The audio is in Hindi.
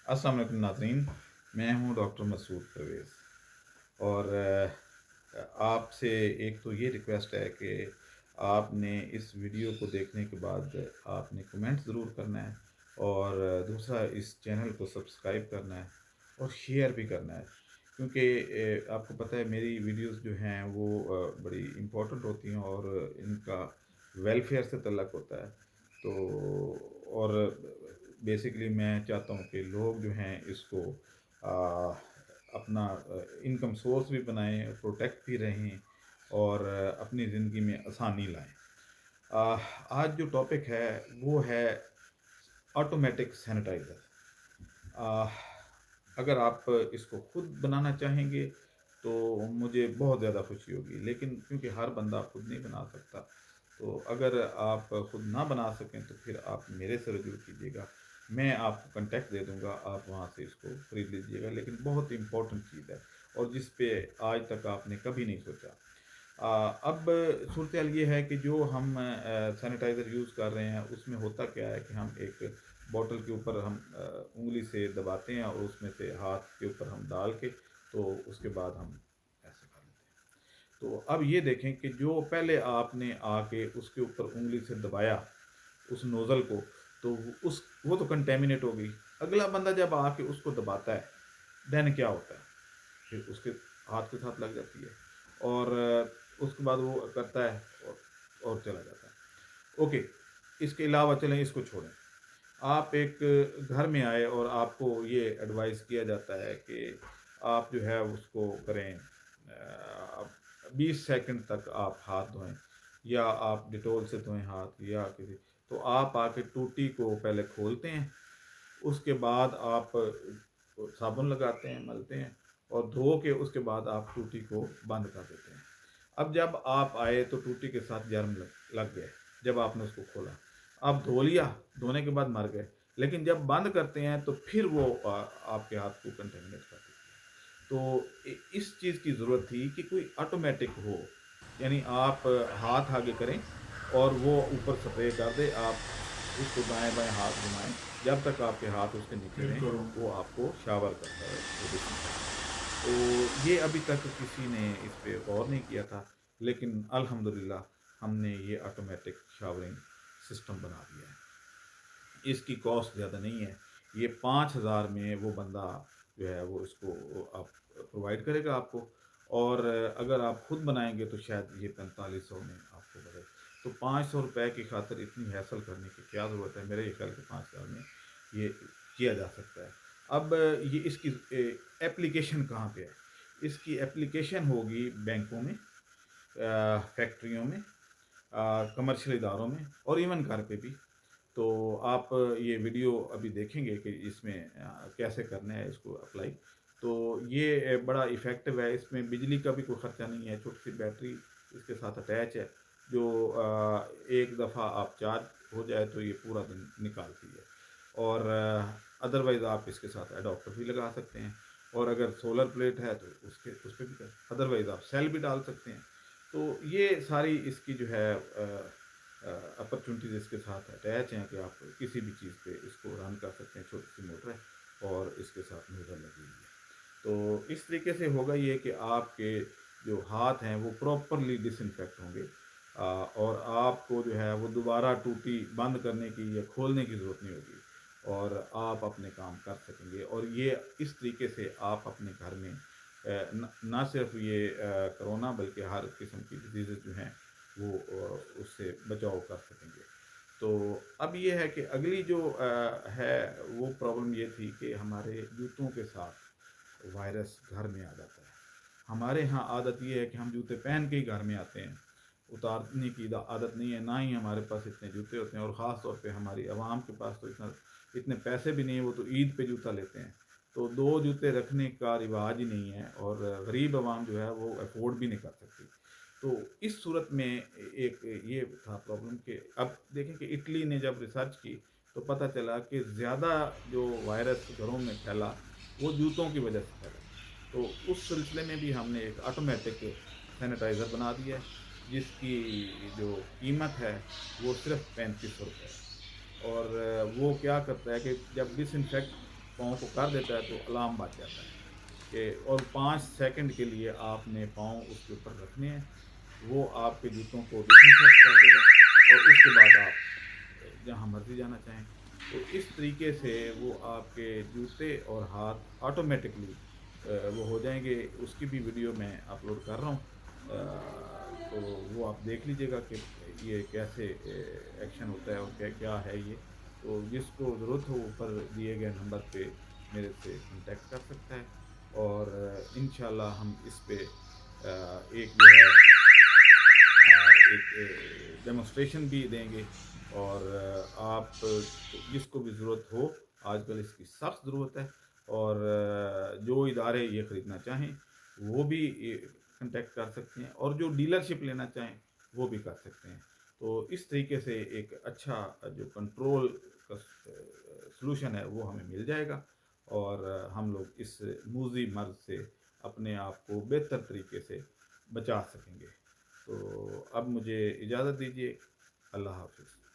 अस्सलाम वालेकुम नाज़रीन, मैं हूं डॉक्टर मसूद परवेज़। और आपसे एक तो ये रिक्वेस्ट है कि आपने इस वीडियो को देखने के बाद आपने कमेंट ज़रूर करना है, और दूसरा इस चैनल को सब्सक्राइब करना है और शेयर भी करना है, क्योंकि आपको पता है मेरी वीडियोस जो हैं वो बड़ी इम्पोर्टेंट होती हैं और इनका वेलफेयर से तल्लक़ होता है। तो और बेसिकली मैं चाहता हूँ कि लोग जो हैं इसको आ, अपना इनकम सोर्स भी बनाएं, प्रोटेक्ट भी रहें और अपनी ज़िंदगी में आसानी लाएं। आज जो टॉपिक है वो है ऑटोमेटिक सैनिटाइज़र। अगर आप इसको खुद बनाना चाहेंगे तो मुझे बहुत ज़्यादा खुशी होगी, लेकिन क्योंकि हर बंदा खुद नहीं बना सकता, तो अगर आप खुद ना बना सकें तो फिर आप मेरे से रजू कीजिएगा, मैं आपको कांटेक्ट दे दूँगा, आप वहाँ से इसको ख़रीद लीजिएगा। लेकिन बहुत इम्पोर्टेंट चीज़ है और जिस पे आज तक आपने कभी नहीं सोचा। अब सूरत-ए-हाल ये है कि जो हम सैनिटाइज़र यूज़ कर रहे हैं उसमें होता क्या है कि हम एक बॉटल के ऊपर हम उँगली से दबाते हैं और उसमें से हाथ के ऊपर हम डाल के तो उसके बाद हम ऐसे कर लेते हैं। तो अब ये देखें कि जो पहले आपने आके उसके ऊपर उँगली से दबाया उस नोज़ल को, तो वो तो कंटेमिनेट हो गई। अगला बंदा जब आके उसको दबाता है, देन क्या होता है? फिर उसके हाथ के साथ लग जाती है और उसके बाद वो करता है और चला जाता है। ओके, इसके अलावा चलें इसको छोड़ें। आप एक घर में आए और आपको ये एडवाइस किया जाता है कि आप जो है उसको करें 20 सेकंड तक आप हाथ धोएं, या आप डिटॉल से धोएं हाथ, या किसी, तो आप आके टूटी को पहले खोलते हैं, उसके बाद आप साबुन लगाते हैं, मलते हैं और धो के उसके बाद आप टूटी को बंद कर देते हैं। अब जब आप आए तो टूटी के साथ जर्म लग गए, जब आपने उसको खोला। आप धो लिया, धोने के बाद मर गए, लेकिन जब बंद करते हैं तो फिर वो आपके हाथ को कंटेमिनेट कर देती है। तो इस चीज़ की ज़रूरत थी कि कोई ऑटोमेटिक हो, यानी आप हाथ आगे करें और वो ऊपर स्प्रे कर दे, आप उसको दाएँ-बाएँ हाथ घुमाएँ, जब तक आपके हाथ उसके नीचे रहें, वो आपको शावर करता है, वो डिसइंफेक्ट। तो ये अभी तक किसी ने इस पे गौर नहीं किया था, लेकिन अल्हम्दुलिल्लाह हमने ये ऑटोमेटिक शावरिंग सिस्टम बना दिया है। इसकी कॉस्ट ज़्यादा नहीं है, ये 5000 में वो बंदा जो है वो इसको आप प्रोवाइड करेगा आपको, और अगर आप खुद बनाएँगे तो शायद ये 4500 में आपको पड़े। तो ₹500 की खातिर इतनी हैसल करने की क्या ज़रूरत है? मेरे ख्याल के 5000 में ये किया जा सकता है। अब ये इसकी एप्लीकेशन कहाँ पे है? इसकी एप्लीकेशन होगी बैंकों में, फैक्ट्रियों में, कमर्शियल इदारों में और इवन घर पे भी। तो आप ये वीडियो अभी देखेंगे कि इसमें कैसे करना है इसको अप्लाई। तो ये बड़ा इफ़ेक्टिव है, इसमें बिजली का भी कोई ख़र्चा नहीं है, छोटी-सी बैटरी इसके साथ अटैच है, जो एक दफ़ा आप चार्ज हो जाए तो ये पूरा दिन निकालती है। और अदरवाइज़ आप इसके साथ एडाप्टर भी लगा सकते हैं, और अगर सोलर प्लेट है तो उस पे भी कर, अदरवाइज़ आप सेल भी डाल सकते हैं। तो ये सारी इसकी जो है अपॉर्चुनिटीज़ इसके साथ अटैच हैं कि आप किसी भी चीज़ पे इसको रन कर सकते हैं, छोटी-सी मोटर है और इसके साथ नोज़ल लगी हुई है। तो इस तरीके से होगा ये कि आपके जो हाथ हैं वो प्रॉपरली डिसइंफेक्ट होंगे, और आपको जो है वो दोबारा टूटी बंद करने की या खोलने की ज़रूरत नहीं होगी, और आप अपने काम कर सकेंगे। और ये इस तरीके से आप अपने घर में ना सिर्फ ये कोरोना बल्कि हर किस्म की डिजीज़ेज़ जो हैं वो उससे बचाव कर सकेंगे। तो अब ये है कि अगली जो है वो प्रॉब्लम ये थी कि हमारे जूतों के साथ वायरस घर में आ जाता है। हमारे यहाँ आदत ये है कि हम जूते पहन के ही घर में आते हैं, उतारने की आदत नहीं है, ना ही हमारे पास इतने जूते होते हैं, और ख़ास तौर पे हमारी आवाम के पास तो इतने पैसे भी नहीं है, वो तो ईद पे जूता लेते हैं। तो 2 जूते रखने का रिवाज ही नहीं है, और गरीब आवाम जो है वो अफ़ोर्ड भी नहीं कर सकती। तो इस सूरत में एक ये था प्रॉब्लम कि अब देखें कि इटली ने जब रिसर्च की तो पता चला कि ज़्यादा जो वायरस घरों में फैला वो जूतों की वजह से फैला। तो उस सिलसिले में भी हमने एक ऑटोमेटिक सैनिटाइज़र बना दिया है, जिसकी जो कीमत है वो सिर्फ़ ₹3500 है। और वो क्या करता है कि जब डिसइंफेक्ट पाँव को कर देता है तो अलार्म बज जाता है कि और 5 सेकंड के लिए आपने पाँव उसके ऊपर रखने हैं। वो आपके जूतों को डिसइंफेक्ट कर देगा और उसके बाद आप जहाँ मर्ज़ी जाना चाहें। तो इस तरीके से वो आपके जूते और हाथ ऑटोमैटिकली वो हो जाएँगे। उसकी भी वीडियो मैं अपलोड कर रहा हूँ। तो वो आप देख लीजिएगा कि ये कैसे एक्शन होता है और क्या-क्या है ये। तो जिसको ज़रूरत हो ऊपर दिए गए नंबर पे मेरे से कॉन्टैक्ट कर सकता है और इंशाल्लाह हम इस पे एक जो है एक डेमोंस्ट्रेशन भी देंगे और आप जिसको भी ज़रूरत हो, आजकल इसकी सख्त ज़रूरत है और जो इदारे ये ख़रीदना चाहें, वो भी ये कॉन्टैक्ट कर सकते हैं और जो डीलरशिप लेना चाहें, वो भी कर सकते हैं। तो इस तरीके से एक अच्छा जो कंट्रोल का सॉल्यूशन है, वो हमें मिल जाएगा और हम लोग इस मूज़ी मर्ज़ से अपने आप को बेहतर तरीके से बचा सकेंगे। तो अब मुझे इजाज़त दीजिए। अल्लाह हाफ़िज़।